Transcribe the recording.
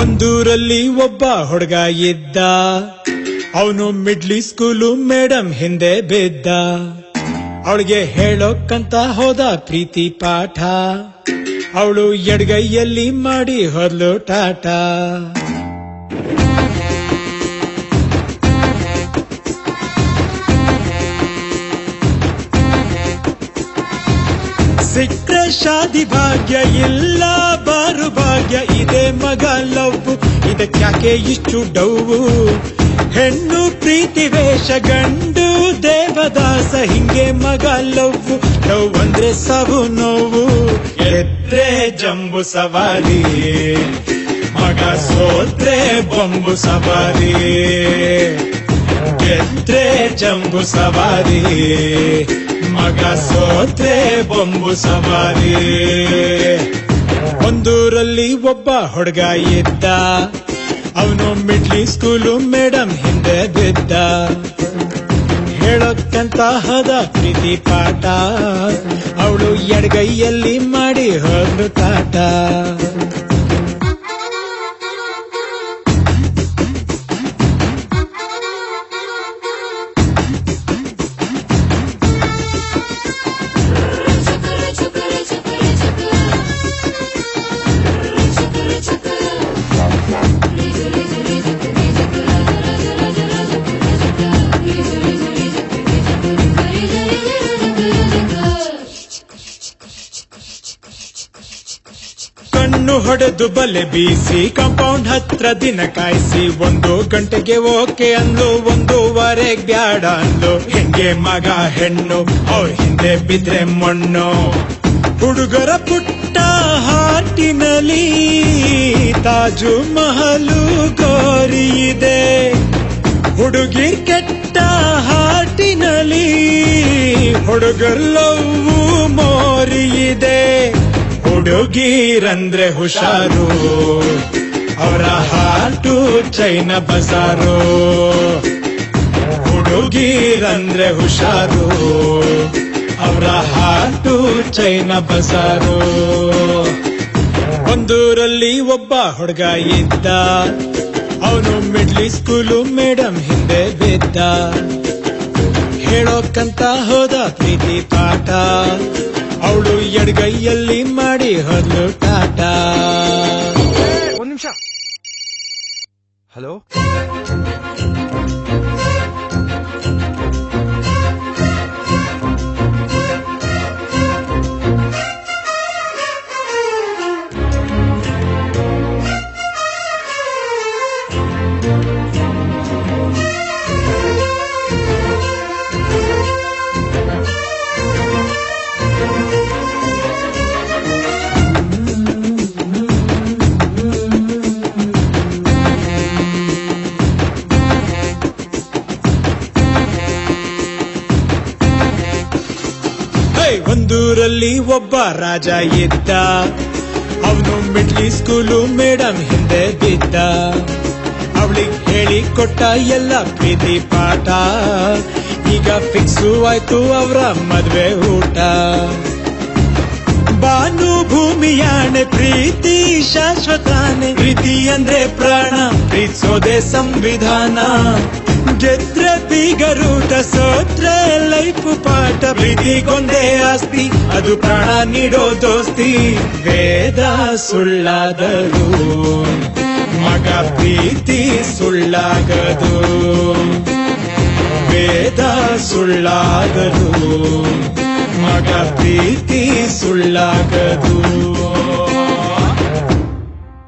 ಒಂದೂರಲ್ಲಿ ಒಬ್ಬ ಹುಡುಗ ಇದ್ದ, ಅವನು ಮಿಡ್ಲಿ ಸ್ಕೂಲು ಮೇಡಮ್ ಹಿಂದೆ ಬಿದ್ದ. ಅವಳಿಗೆ ಹೇಳೋಕ್ಕಂತ ಹೋದ ಪ್ರೀತಿ ಪಾಠ, ಅವಳು ಎಡಗೈಯಲ್ಲಿ ಮಾಡಿ ಹೋದ್ಲು ಟಾಟಾ. ಸಿಕ್ಕ್ರೆ ಶಾದಿ ಭಾಗ್ಯ, ಇಲ್ಲ ಬಾರು ಭಾಗ್ಯ. ಇದೇ ಮಗ ಲವ್, ಇದಕ್ಯಾಕೆ ಇಷ್ಟು ಡೌವು? ಹೆಣ್ಣು ಪ್ರೀತಿ ವೇಷ, ಗಂಡು ದೇವದಾಸ. ಹಿಂಗೆ ಮಗ ಲವ್, ಲವ್ ಅಂದ್ರೆ ಸಾವು ನೋವು. ಎದ್ರೆ ಜಂಬು ಸವಾರಿ, ಮಗ ಸೋತ್ರೆ ಬೊಂಬು ಸವಾರಿ. ಗೆದ್ರೆ ಜಂಬು ಸವಾರಿ, ಮಗ ಸೋತ್ರೆ ಬೊಂಬು ಸವಾರಿ. ಒಂದೂರಲ್ಲಿ ಒಬ್ಬ ಹುಡುಗ ಇದ್ದ, ಅವನು ಮಿಡ್ಲಿ ಸ್ಕೂಲು ಮೇಡಮ್ ಹಿಂದೆ ಬಿದ್ದ. ಹೇಳೋಕ್ಕಂತ ಹೋದ ಪ್ರೀತಿ ಪಾಠ, ಅವಳು ಎಡಗೈಯಲ್ಲಿ ಮಾಡಿ ಹೋದ್ಲು ಟಾಟಾ. ಕಣ್ಣು ಹೊಡೆದು ಬಲೆ ಬೀಸಿ ಕಾಂಪೌಂಡ್ ಹತ್ರ ದಿನ ಕಾಯಿಸಿ. 1 ಗಂಟೆಗೆ ಓಕೆ ಅಂದ್ಲು, 1:15 ಬ್ಯಾಡ ಅಂದ್ಲು. ಹೆಂಗೆ ಮಗ ಹೆಣ್ಣು, ಅವ್ರ ಹಿಂದೆ ಬಿದ್ರೆ ಮಣ್ಣು. ಹುಡುಗರ ಪುಟ್ಟ ಹಾಟಿನಲ್ಲಿ ತಾಜು ಮಹಲು ಗೋರಿ ಇದೆ. ಹುಡುಗಿರ್ ಕೆಟ್ಟ ಹಾಟಿನಲ್ಲಿ ಹುಡುಗರ್ಲವು ಮೋರಿ ಇದೆ. ಹುಡುಗೀರಂದ್ರೆ ಹುಷಾರು, ಅವರ ಹಾಟು ಚೈನ ಬಜಾರು. ಹುಡುಗೀರಂದ್ರೆ ಹುಷಾರು, ಅವರ ಹಾಟು ಚೈನ ಬಜಾರು. ಒಂದೂರಲ್ಲಿ ಒಬ್ಬ ಹುಡುಗ ಇದ್ದ, ಅವನು ಮಿಡ್ಲಿ ಸ್ಕೂಲು ಮೇಡಮ್ ಹಿಂದೆ ಬಿದ್ದ. ಹೇಳೋಕ್ಕಂತ ಹೋದ ಪ್ರೀತಿ ಪಾಠ, ಅವಳು ಎಡಗೈಯಲ್ಲಿ ಮಾಡಿ ಹೋದ್ಲು ಟಾಟಾ. 1 ನಿಮಿಷ. ಹಲೋ, ಒಂದೂರಲ್ಲಿ ಒಬ್ಬ ರಾಜ ಇದ್ದ, ಅವನು ಮಿಡ್ಲಿ ಸ್ಕೂಲು ಮೇಡಮ್ ಹಿಂದೆ ಬಿದ್ದ. ಅವಳಿಗೆ ಹೇಳಿ ಕೊಟ್ಟ ಎಲ್ಲ ಪ್ರೀತಿ ಪಾಠ, ಈಗ ಫಿಕ್ಸು ಆಯ್ತು ಅವರ ಮದ್ವೆ ಊಟ. ಬಾನು ಭೂಮಿಯಾಣೆ ಪ್ರೀತಿ ಶಾಶ್ವತಾನೆ, ಪ್ರೀತಿ ಅಂದ್ರೆ ಪ್ರಾಣ, ಪ್ರೀತಿಸೋದೆ ಸಂವಿಧಾನ. ಗೆದ್ರೆ ಬೀಗರೂಟ, ಸೋತ್ರೆ ಲೈಫ್ ಪಾಠ. ಪ್ರೀತಿಗೊಂದೇ ಆಸ್ತಿ, ಅದು ಪ್ರಾಣ ನೀಡೋ ದೋಸ್ತಿ. ವೇದ ಸುಳ್ಳಾದರೂ ಮಗ ಪ್ರೀತಿ ಸುಳ್ಳಾಗದು. ವೇದ ಸುಳ್ಳಾದರೂ ಮಗ ಪ್ರೀತಿ ಸುಳ್ಳಾಗದು.